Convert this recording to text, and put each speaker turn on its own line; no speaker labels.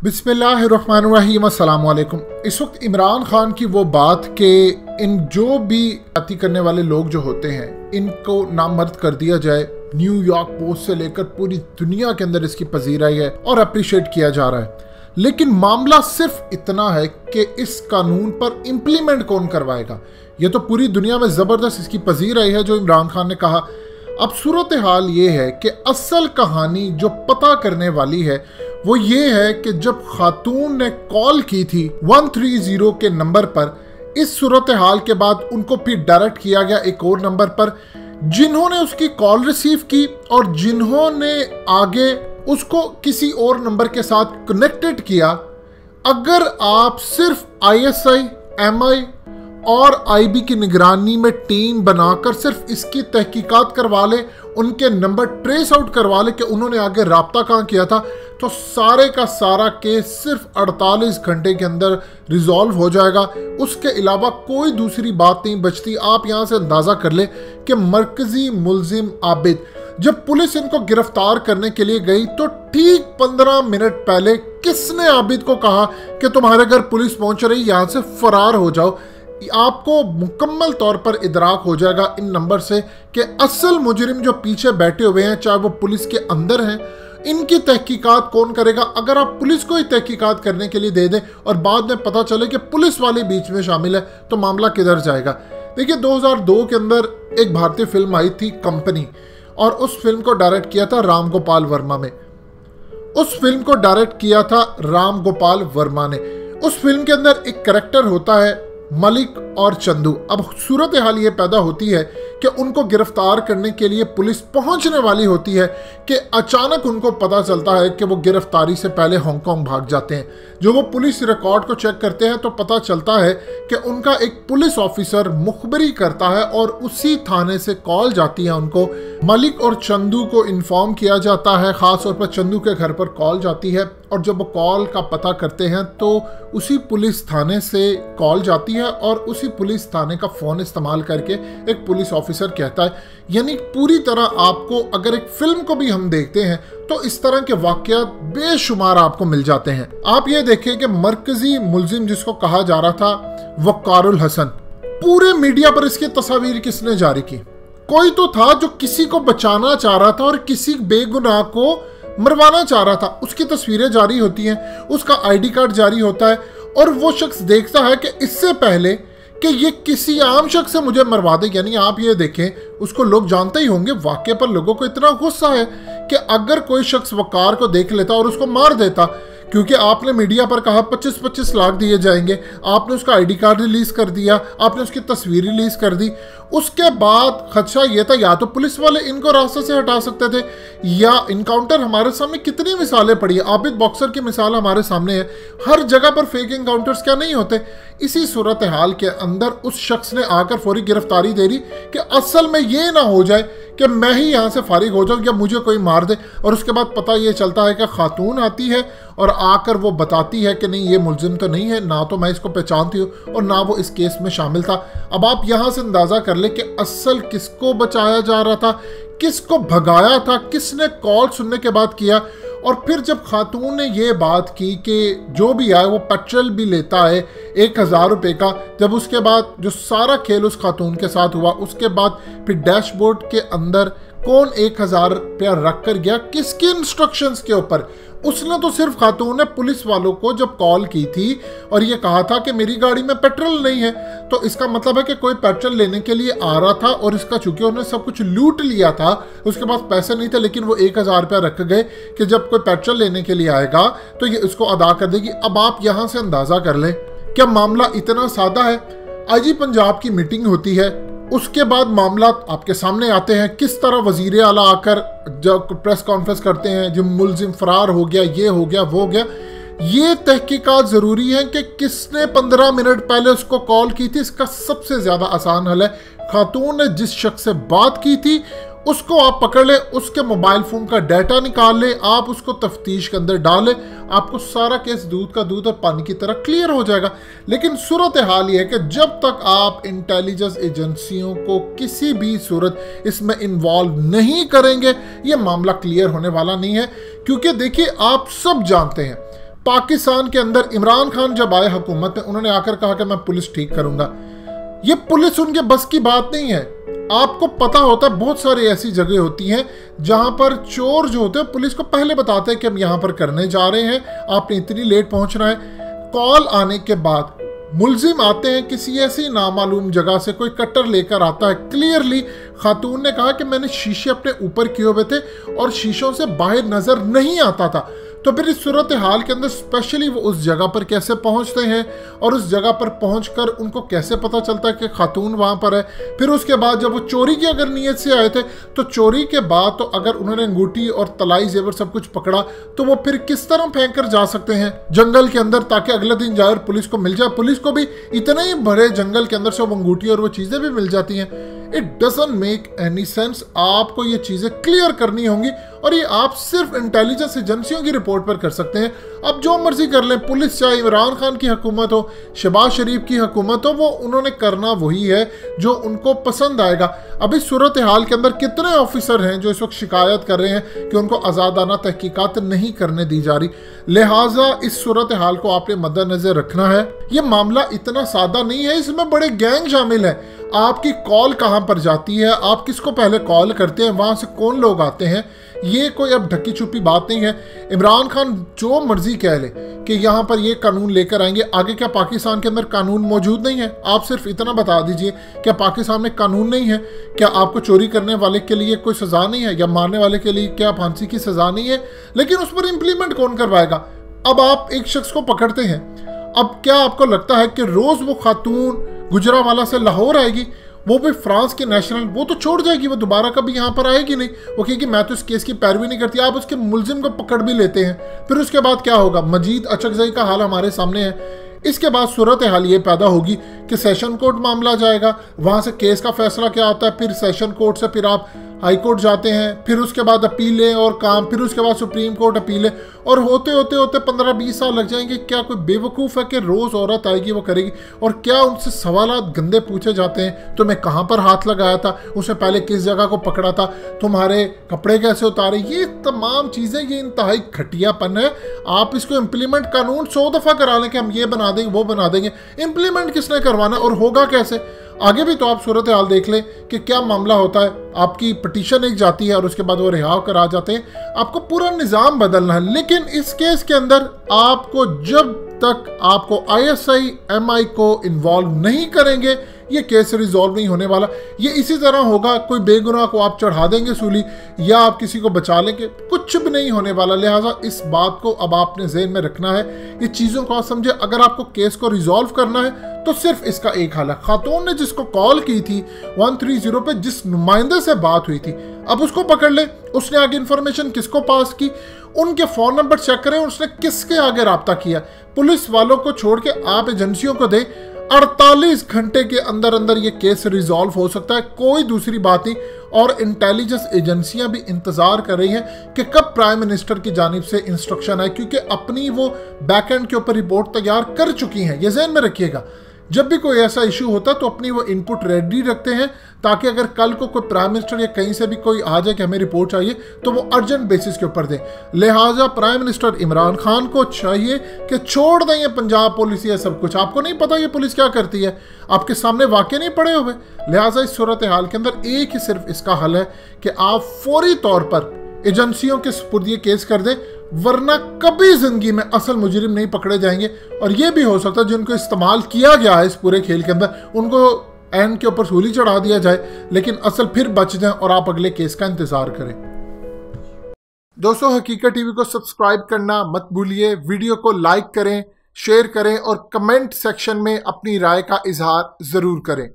बिस्मिल्लाहिर्रहमानिर्रहीम अस्सलाम वालेकुम। इस वक्त इमरान खान की वो बात कि इन जो भी जाति करने वाले लोग जो होते हैं इनको नामर्द कर दिया जाए, न्यूयॉर्क पोस्ट से लेकर पूरी दुनिया के अंदर इसकी पजीराई है और अप्रिशिएट किया जा रहा है। लेकिन मामला सिर्फ इतना है कि इस कानून पर इम्प्लीमेंट कौन करवाएगा। ये तो पूरी दुनिया में ज़बरदस्त इसकी पजीराई है जो इमरान खान ने कहा। अब सूरत हाल ये है कि असल कहानी जो पता करने वाली है वो ये है कि जब खातून ने कॉल की थी 130 के नंबर पर, इस सूरत हाल के बाद उनको फिर डायरेक्ट किया गया एक और नंबर पर, जिन्होंने उसकी कॉल रिसीव की और जिन्होंने आगे उसको किसी और नंबर के साथ कनेक्टेड किया। अगर आप सिर्फ ISI, MI और IB की निगरानी में टीम बनाकर सिर्फ इसकी तहकीकात करवा ले, उनके नंबर ट्रेस आउट करवा ले कि उन्होंने आगे राब्ता कहाँ किया था, तो सारे का सारा केस सिर्फ 48 घंटे के अंदर रिजॉल्व हो जाएगा। उसके अलावा कोई दूसरी बात नहीं बचती। आप यहाँ से अंदाज़ा कर ले कि मरकजी मुलजिम आबिद, जब पुलिस इनको गिरफ्तार करने के लिए गई तो ठीक 15 मिनट पहले किसने आबिद को कहा कि तुम्हारे घर पुलिस पहुंच रही, यहाँ से फरार हो जाओ। आपको मुकम्मल तौर पर इदराक हो जाएगा इन नंबर से कि असल मुजरिम जो पीछे बैठे हुए हैं, चाहे वो पुलिस के अंदर हैं, इनकी तहकीकात कौन करेगा। अगर आप पुलिस को ही तहकीकात करने के लिए दे दें और बाद में पता चले कि पुलिस वाले बीच में शामिल है, तो मामला किधर जाएगा। देखिए 2002 के अंदर एक भारतीय फिल्म आई थी कंपनी, और उस फिल्म को डायरेक्ट किया था राम गोपाल वर्मा ने। उस फिल्म को डायरेक्ट किया था राम गोपाल वर्मा ने। उस फिल्म के अंदर एक कैरेक्टर होता है मलिक और चंदू। अब सूरत हाल ये पैदा होती है कि उनको गिरफ्तार करने के लिए पुलिस पहुंचने वाली होती है कि अचानक उनको पता चलता है कि वो गिरफ्तारी से पहले हांगकांग भाग जाते हैं। जो वो पुलिस रिकॉर्ड को चेक करते हैं तो पता चलता है कि उनका एक पुलिस ऑफिसर मुखबरी करता है और उसी थाने से कॉल जाती है उनको। मलिक और चंदू को इन्फॉर्म किया जाता है, खास तौर पर चंदू के घर पर कॉल जाती है, और जब वो कॉल का पता करते हैं तो उसी पुलिस थाने से कॉल जाती है और उसी पुलिस थाने का फ़ोन इस्तेमाल करके एक पुलिस ऑफिसर कहता है। यानी पूरी तरह आपको, अगर एक फिल्म को भी हम देखते हैं तो इस तरह के वाक़यात बेशुमार आपको मिल जाते हैं। आप ये देखें कि मरकजी मुलजिम जिसको कहा जा रहा था वक़ारुल हसन, पूरे मीडिया पर इसकी तस्वीर किसने जारी की? कोई तो था जो किसी को बचाना चाह रहा था और किसी बेगुनाह को मरवाना चाह रहा था। उसकी तस्वीरें जारी होती हैं, उसका ID कार्ड जारी होता है, और वो शख्स देखता है कि इससे पहले कि ये किसी आम शख्स से मुझे मरवा दे। यानी आप ये देखें, उसको लोग जानते ही होंगे। वाक़े पर लोगों को इतना गुस्सा है कि अगर कोई शख्स वक़ार को देख लेता और उसको मार देता, क्योंकि आपने मीडिया पर कहा 25-25 लाख दिए जाएंगे, आपने उसका ID कार्ड रिलीज़ कर दिया, आपने उसकी तस्वीर रिलीज़ कर दी, उसके बाद खदशा ये था या तो पुलिस वाले इनको रास्ते से हटा सकते थे, या इनकाउंटर हमारे सामने कितनी मिसालें पड़ी है। आबिद बॉक्सर की मिसाल हमारे सामने है। हर जगह पर फेक इनकाउंटर्स क्या नहीं होते। इसी सूरत हाल के अंदर उस शख्स ने आकर फौरी गिरफ्तारी दे दी कि असल में ये ना हो जाए कि मैं ही यहाँ से फारिग हो जाऊँ या मुझे कोई मार दे। और उसके बाद पता ये चलता है कि खातून आती है और आकर वो बताती है कि नहीं, ये मुलजिम तो नहीं है, ना तो मैं इसको पहचानती हूँ और ना वो इस केस में शामिल था। अब आप यहाँ से अंदाज़ा कर ले कि असल किसको बचाया जा रहा था, किसको भगाया था, किसने कॉल सुनने के बाद किया। और फिर जब खातून ने ये बात की कि जो भी आए वो पेट्रोल भी लेता है 1000 रुपये का, जब उसके बाद जो सारा खेल उस खातून के साथ हुआ, उसके बाद फिर डैशबोर्ड के अंदर कौन 1000 रुपया रख कर गया, किसकी इंस्ट्रक्शंस के ऊपर। उसने तो सिर्फ खातून ने पुलिस वालों को जब कॉल की थी और ये कहा था कि मेरी गाड़ी में पेट्रोल नहीं है, तो इसका मतलब है कि कोई पेट्रोल लेने के लिए आ रहा था और इसका चूंकि उन्होंने सब कुछ लूट लिया था, उसके पास पैसे नहीं थे, लेकिन वो 1000 रुपया रख गए कि जब कोई पेट्रोल लेने के लिए आएगा तो ये इसको अदा कर देगी। अब आप यहाँ से अंदाज़ा कर लें क्या मामला इतना सादा है। IG पंजाब की मीटिंग होती है, उसके बाद मामला आपके सामने आते हैं, किस तरह वजीर आला आकर जब प्रेस कॉन्फ्रेंस करते हैं, जो मुलजिम फरार हो गया, ये हो गया, वो हो गया। ये तहकीकात ज़रूरी है कि किसने 15 मिनट पहले उसको कॉल की थी। इसका सबसे ज़्यादा आसान हल है, खातून ने जिस शख्स से बात की थी उसको आप पकड़ ले, उसके मोबाइल फ़ोन का डाटा निकाल ले, आप उसको तफ्तीश के अंदर डालें, आपको सारा केस दूध का दूध और पानी की तरह क्लियर हो जाएगा। लेकिन सूरत हाल ये है कि जब तक आप इंटेलिजेंस एजेंसियों को किसी भी सूरत इसमें इन्वॉल्व नहीं करेंगे, ये मामला क्लियर होने वाला नहीं है। क्योंकि देखिए, आप सब जानते हैं पाकिस्तान के अंदर इमरान खान जब आए हुकूमत में, उन्होंने आकर कहा कि मैं पुलिस ठीक करूंगा। ये पुलिस उनके बस की बात नहीं है। आपको पता होता है बहुत सारी ऐसी जगह होती हैं जहां पर चोर जो होते हैं पुलिस को पहले बताते हैं कि हम यहां पर करने जा रहे हैं, आपने इतनी लेट पहुंचना है। कॉल आने के बाद मुलजिम आते हैं, किसी ऐसी नामालूम जगह से कोई कट्टर लेकर आता है। क्लियरली खातून ने कहा कि मैंने शीशे अपने ऊपर किए हुए थे और शीशों से बाहर नजर नहीं आता था। तो फिर इस सूरत हाल के अंदर स्पेशली वो उस जगह पर कैसे पहुंचते हैं और उस जगह पर पहुंचकर उनको कैसे पता चलता है कि खातून वहां पर है। फिर उसके बाद जब वो चोरी की अगर नीयत से आए थे तो चोरी के बाद तो अगर उन्होंने अंगूठी और तलाई जेवर सब कुछ पकड़ा तो वो फिर किस तरह फेंक कर जा सकते हैं जंगल के अंदर, ताकि अगले दिन जाए और पुलिस को मिल जाए। पुलिस को भी इतने ही बड़े जंगल के अंदर से वो अंगूठी और वो चीजें भी मिल जाती हैं। It doesn't make any sense. आपको ये चीजें क्लियर करनी होंगी और ये आप सिर्फ इंटेलिजेंस एजेंसियों की रिपोर्ट पर कर सकते हैं। अब जो मर्जी कर लें, पुलिस चाहे इमरान खान की हुकूमत हो, शहबाज शरीफ की हुकूमत हो, वो उन्होंने करना वही है जो उनको पसंद आएगा। अभी सूरत हाल के अंदर कितने ऑफिसर हैं जो इस वक्त शिकायत कर रहे हैं कि उनको आज़ादाना तहकीकात नहीं करने दी जा रही। लिहाजा इस सूरत हाल को आपने मद्देनजर रखना है। ये मामला इतना सादा नहीं है, इसमें बड़े गैंग शामिल है। आपकी कॉल कहां पर जाती है, आप किसको पहले कॉल करते हैं, वहां से कौन लोग आते हैं, ये कोई अब ढकी छुपी बात नहीं है। इमरान खान जो मर्जी कह ले कि यहाँ पर ये कानून लेकर आएंगे, आगे क्या पाकिस्तान के अंदर कानून मौजूद नहीं है? आप सिर्फ इतना बता दीजिए, क्या पाकिस्तान में कानून नहीं है? क्या आपको चोरी करने वाले के लिए कोई सजा नहीं है या मारने वाले के लिए क्या फांसी की सजा नहीं है? लेकिन उस पर इम्प्लीमेंट कौन करवाएगा? अब आप एक शख्स को पकड़ते हैं, अब क्या आपको लगता है कि रोज वो खातून गुजरावाला से लाहौर आएगी, वो भी फ्रांस के नेशनल, वो तो छोड़ जाएगी, वो दोबारा कभी यहाँ पर आएगी नहीं। वो कहेगी मैं तो इस केस की पैरवी नहीं करती। आप उसके मुलजिम को पकड़ भी लेते हैं, फिर उसके बाद क्या होगा? मजीद अचकजई का हाल हमारे सामने है। इसके बाद सूरत हाल ये पैदा होगी कि सेशन कोर्ट मामला जाएगा, वहाँ से केस का फैसला क्या होता है, फिर सेशन कोर्ट से फिर आप हाई कोर्ट जाते हैं, फिर उसके बाद अपीलें और काम, फिर उसके बाद सुप्रीम कोर्ट अपीलें, और होते होते होते 15-20 साल लग जाएंगे। क्या कोई बेवकूफ़ है कि रोज़ औरत आएगी वो करेगी? और क्या उनसे सवालात गंदे पूछे जाते हैं, तुम्हें कहाँ पर हाथ लगाया था, उससे पहले किस जगह को पकड़ा था, तुम्हारे कपड़े कैसे उतारे? ये तमाम चीज़ें, ये इंतहाई घटियापन है। आप इसको इम्प्लीमेंट कानून 100 दफ़ा करा लें कि हम ये बना देंगे वो बना देंगे, इम्प्लीमेंट किसने करवाना और होगा कैसे? आगे भी तो आप सूरत हाल देख लें कि क्या मामला होता है। आपकी पटिशन एक जाती है और उसके बाद वो रिहा कर आ जाते हैं। आपको पूरा निज़ाम बदलना है। लेकिन इस केस के अंदर आपको, जब तक आपको ISI MI को इन्वॉल्व नहीं करेंगे, ये केस रिजॉल्व नहीं होने वाला। ये इसी तरह होगा, कोई बेगुनाह को आप चढ़ा देंगे सूली या आप किसी को बचा लेंगे, कुछ भी नहीं होने वाला। लिहाजा इस बात को अब आपने ज़हन में रखना है, ये चीज़ों को आप समझे। अगर आपको केस को रिजॉल्व करना है तो सिर्फ इसका एक हल है। खातून ने जिसको कॉल की थी 130 पे, जिस नुमाइंदे से बात हुई थी, अब उसको पकड़ ले। उसने आगे इंफॉर्मेशन किसको पास की, उनके फ़ोन नंबर चेक करें, उसने किसके आगे रब्ता किया। पुलिस वालों को छोड़ के आप एजेंसियों को दें, 48 घंटे के अंदर अंदर ये केस रिजॉल्व हो सकता है, कोई दूसरी बात नहीं। और इंटेलिजेंस एजेंसियां भी इंतजार कर रही हैं कि कब प्राइम मिनिस्टर की जानिब से इंस्ट्रक्शन आए, क्योंकि अपनी वो बैकएंड के ऊपर रिपोर्ट तैयार कर चुकी हैं। ये ज़हन में रखिएगा, जब भी कोई ऐसा इशू होता है तो अपनी वो इनपुट रेडी रखते हैं, ताकि अगर कल को कोई प्राइम मिनिस्टर या कहीं से भी कोई आ जाए कि हमें रिपोर्ट चाहिए तो वो अर्जेंट बेसिस के ऊपर दें। लिहाजा प्राइम मिनिस्टर इमरान खान को चाहिए कि छोड़ दें ये पंजाब पुलिस, ये सब कुछ आपको नहीं पता ये पुलिस क्या करती है, आपके सामने वाकई नहीं पड़े हुए। लिहाजा इस सूरत हाल के अंदर एक ही सिर्फ इसका हल है कि आप फौरी तौर पर एजेंसियों के सुपुर्द ये केस कर दें, वरना कभी जिंदगी में असल मुजरिम नहीं पकड़े जाएंगे। और ये भी हो सकता है जिनको इस्तेमाल किया गया है इस पूरे खेल के अंदर, उनको एंड के ऊपर सूली चढ़ा दिया जाए, लेकिन असल फिर बच जाए और आप अगले केस का इंतजार करें। दोस्तों, हकीकत टीवी को सब्सक्राइब करना मत भूलिए, वीडियो को लाइक करें, शेयर करें और कमेंट सेक्शन में अपनी राय का इजहार जरूर करें।